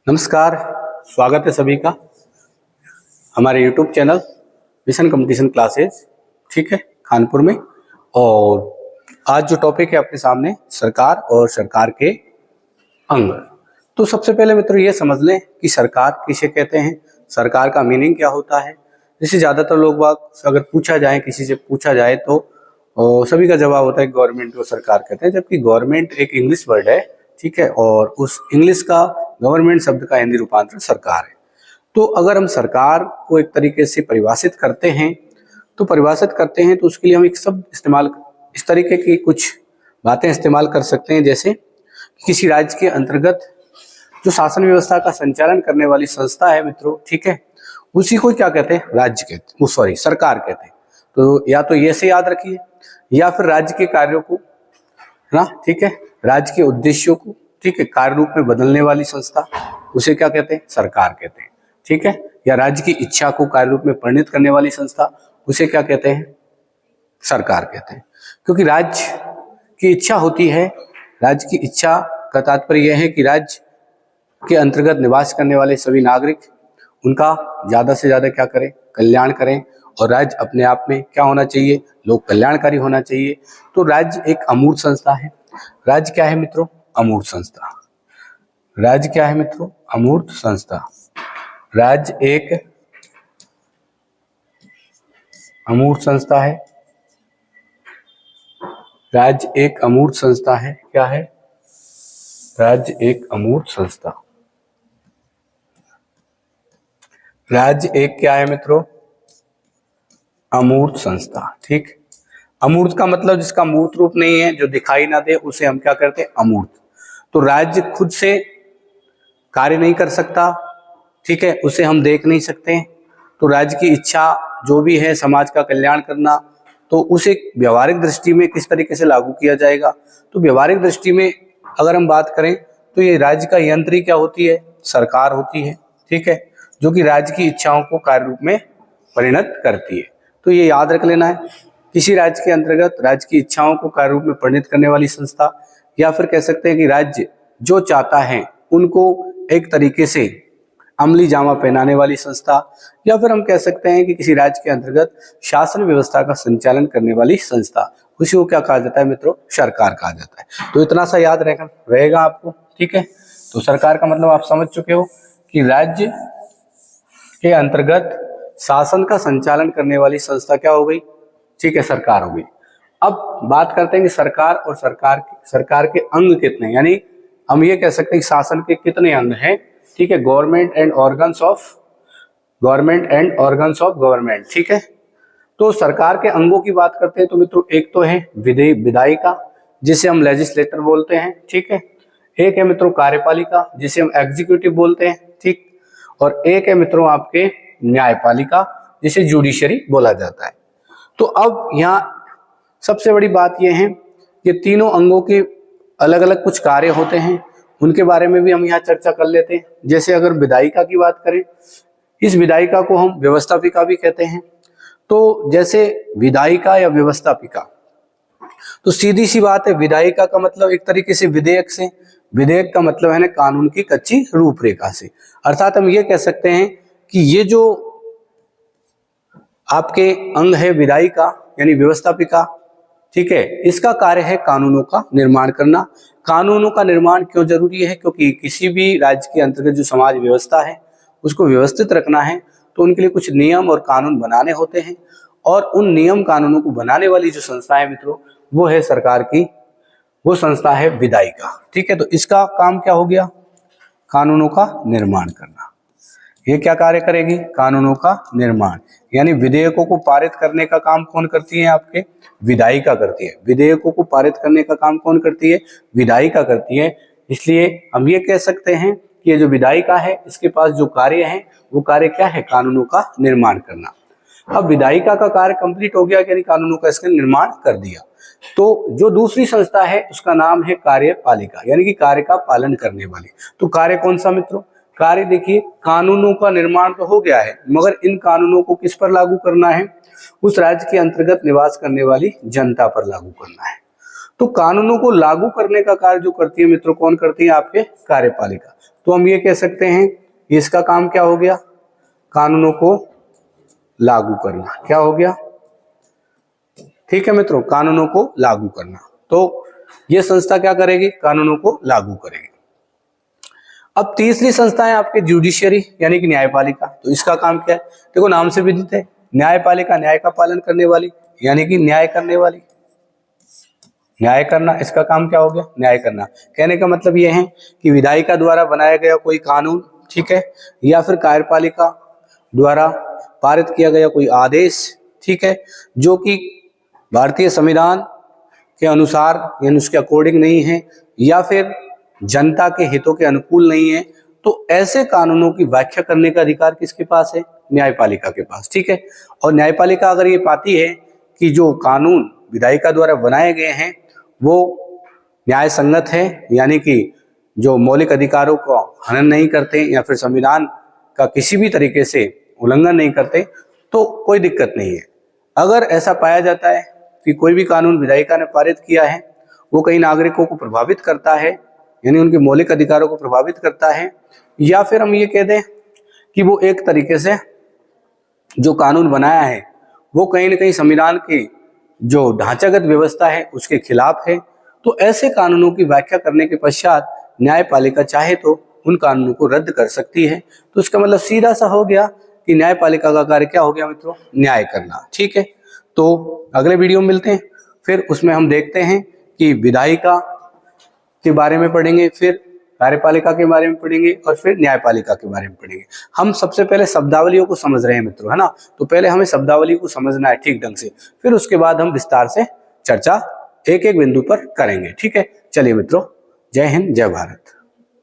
नमस्कार। स्वागत है सभी का हमारे YouTube channel mission competition classes, ठीक है, कानपुर में। और आज जो टॉपिक है अपने सामने, सरकार और सरकार के अंग। तो सबसे पहले मित्रों ये समझ लें कि सरकार किसे कहते हैं, सरकार का मीनिंग क्या होता है। जैसे ज़्यादातर लोग बात अगर पूछा जाए, किसी से पूछा जाए तो सभी का जवाब होता है गवर्नमेंट को सरकार कहते हैं, जबकि गवर्नमेंट एक इंग्लिश वर्ड है, ठीक है, और उस इंग्लिश का गवर्नमेंट शब्द का हिंदी रूपांतर सरकार है। तो अगर हम सरकार को एक तरीके से परिभाषित करते हैं तो उसके लिए हम एक शब्द इस्तेमाल, इस तरीके की कुछ बातें इस्तेमाल कर सकते हैं। जैसे किसी राज्य के अंतर्गत जो शासन व्यवस्था का संचालन करने वाली संस्था है मित्रों, ठीक है, उसी को क्या कहते हैं, राज्य कहते हैं, सरकार कहते हैं। तो या तो ये से याद रखिए, या फिर राज्य के कार्यों को ना, ठीक है, राज्य के उद्देश्यों को, ठीक है, कार्य रूप में बदलने वाली संस्था, उसे क्या कहते हैं, सरकार कहते हैं, ठीक है। या राज्य की इच्छा को कार्य रूप में परिणत करने वाली संस्था, उसे क्या कहते हैं, सरकार कहते हैं। क्योंकि राज्य की इच्छा होती है, राज्य की इच्छा का तात्पर्य यह है कि राज्य के अंतर्गत निवास करने वाले सभी नागरिक उनका ज्यादा से ज्यादा क्या करें, कल्याण करें। और राज्य अपने आप में क्या होना चाहिए, लोक कल्याणकारी होना चाहिए। तो राज्य एक अमूर्त संस्था है। राज्य क्या है मित्रों, अमूर्त संस्था। राज्य क्या है मित्रों, अमूर्त संस्था। राज्य एक अमूर्त संस्था है। राज्य एक अमूर्त संस्था है। क्या है, राज्य एक अमूर्त संस्था। राज्य एक क्या है मित्रों, अमूर्त संस्था, ठीक। अमूर्त का मतलब जिसका मूर्त रूप नहीं है, जो दिखाई ना दे, उसे हम क्या करते हैं, अमूर्त। तो राज्य खुद से कार्य नहीं कर सकता, ठीक है, उसे हम देख नहीं सकते। तो राज्य की इच्छा जो भी है समाज का कल्याण करना, तो उसे व्यवहारिक दृष्टि में किस तरीके से लागू किया जाएगा। तो व्यवहारिक दृष्टि में अगर हम बात करें तो ये राज्य का यंत्री क्या होती है, सरकार होती है, ठीक है, जो कि राज्य की इच्छाओं को कार्य रूप में परिणत करती है। तो ये याद रख लेना है, किसी राज्य के अंतर्गत राज्य की इच्छाओं को कार्य रूप में परिणत करने वाली संस्था, या फिर कह सकते हैं कि राज्य जो चाहता है उनको एक तरीके से अमली जामा पहनाने वाली संस्था, या फिर हम कह सकते हैं कि किसी राज्य के अंतर्गत शासन व्यवस्था का संचालन करने वाली संस्था, उसी को क्या कहा जाता है मित्रों, सरकार कहा जाता है। तो इतना सा याद रहेगा आपको, ठीक है। तो सरकार का मतलब आप समझ चुके हो कि राज्य के अंतर्गत शासन का संचालन करने वाली संस्था क्या हो गई, ठीक है, सरकार हो गई। अब बात करते हैं कि सरकार और सरकार के अंग कितने, यानी हम ये कह सकते हैं कि शासन के कितने अंग हैं, ठीक है, government and organs of government, ठीक है। तो सरकार के अंगों की बात करते हैं तो मित्रों एक तो है विधायिका, जिसे हम लेजिस्लेटर बोलते हैं, ठीक है। एक है मित्रों कार्यपालिका, जिसे हम एग्जीक्यूटिव बोलते हैं, ठीक। और एक है मित्रों आपके न्यायपालिका, जिसे जुडिशरी बोला जाता है। तो अब यहाँ सबसे बड़ी बात यह है कि तीनों अंगों के अलग अलग कुछ कार्य होते हैं, उनके बारे में भी हम यहाँ चर्चा कर लेते हैं। जैसे अगर विधायिका की बात करें, इस विधायिका को हम व्यवस्थापिका भी कहते हैं। तो जैसे विधायिका या व्यवस्थापिका, तो सीधी सी बात है, विधायिका का मतलब एक तरीके से विधेयक से, विधेयक का मतलब है ना कानून की कच्ची रूपरेखा से। अर्थात हम ये कह सकते हैं कि ये जो आपके अंग है विधायिका यानी व्यवस्थापिका, ठीक है, इसका कार्य है कानूनों का निर्माण करना। कानूनों का निर्माण क्यों जरूरी है, क्योंकि किसी भी राज्य के अंतर्गत जो समाज व्यवस्था है उसको व्यवस्थित रखना है, तो उनके लिए कुछ नियम और कानून बनाने होते हैं। और उन नियम कानूनों को बनाने वाली जो संस्था है मित्रों, वो है सरकार की, वो संस्था है विधायिका, ठीक है। तो इसका काम क्या हो गया, कानूनों का निर्माण करना। ये क्या कार्य करेगी, कानूनों का निर्माण, यानी विधेयकों को पारित करने का काम कौन करती है, आपके विधायिका करती है। विधेयकों को पारित करने का काम कौन करती है, विधायिका करती है। इसलिए हम ये कह सकते हैं कि ये जो विधायिका है, इसके पास जो कार्य है वो कार्य क्या है, कानूनों का निर्माण करना। अब विधायिका का कार्य कंप्लीट हो गया, यानी कानूनों का इसका निर्माण कर दिया। तो जो दूसरी संस्था है उसका नाम है कार्यपालिका, यानी कि कार्य का पालन करने वाली। तो कार्य कौन सा मित्रों, कार्य देखिए, कानूनों का निर्माण तो हो गया है, मगर इन कानूनों को किस पर लागू करना है, उस राज्य के अंतर्गत निवास करने वाली जनता पर लागू करना है। तो कानूनों को लागू करने का कार्य जो करती है मित्रों, कौन करती है, आपके कार्यपालिका। तो हम ये कह सकते हैं इसका काम क्या हो गया, कानूनों को लागू करना। क्या हो गया, ठीक है मित्रों, कानूनों को लागू करना। तो ये संस्था क्या करेगी, कानूनों को लागू करेगी। अब तीसरी संस्था है आपके जुडिशियरी यानी कि न्यायपालिका। तो इसका काम क्या है, देखो नाम से विदित है, न्यायपालिका न्याय का पालन करने वाली यानी कि न्याय करने वाली, न्याय करना, इसका काम क्या हो गया, न्याय करना। कहने का मतलब यह है कि विधायिका द्वारा बनाया गया कोई कानून, ठीक है, या फिर कार्यपालिका द्वारा पारित किया गया कोई आदेश, ठीक है, जो कि भारतीय संविधान के अनुसार यानी उसके अकॉर्डिंग नहीं है या फिर जनता के हितों के अनुकूल नहीं है, तो ऐसे कानूनों की व्याख्या करने का अधिकार किसके पास है, न्यायपालिका के पास, ठीक है। और न्यायपालिका अगर ये पाती है कि जो कानून विधायिका द्वारा बनाए गए हैं वो न्याय संगत है यानी कि जो मौलिक अधिकारों को हनन नहीं करते या फिर संविधान का किसी भी तरीके से उल्लंघन नहीं करते, तो कोई दिक्कत नहीं है। अगर ऐसा पाया जाता है कि कोई भी कानून विधायिका ने पारित किया है वो कई नागरिकों को प्रभावित करता है यानी उनके मौलिक अधिकारों को प्रभावित करता है, या फिर हम ये कह दें कि वो एक तरीके से जो कानून बनाया है वो कहीं ना कहीं संविधान की जो ढांचागत व्यवस्था है उसके खिलाफ है, तो ऐसे कानूनों की व्याख्या करने के पश्चात न्यायपालिका चाहे तो उन कानूनों को रद्द कर सकती है। तो इसका मतलब सीधा सा हो गया कि न्यायपालिका का कार्य क्या हो गया मित्रों, न्याय करना, ठीक है। तो अगले वीडियो में मिलते हैं, फिर उसमें हम देखते हैं कि विधायिका के बारे में पढ़ेंगे, फिर कार्यपालिका के बारे में पढ़ेंगे और फिर न्यायपालिका के बारे में पढ़ेंगे। हम सबसे पहले शब्दावलियों को समझ रहे हैं मित्रों, है ना, तो पहले हमें शब्दावली को समझना है ठीक ढंग से, फिर उसके बाद हम विस्तार से चर्चा एक एक बिंदु पर करेंगे, ठीक है। चलिए मित्रों, जय हिंद, जय भारत।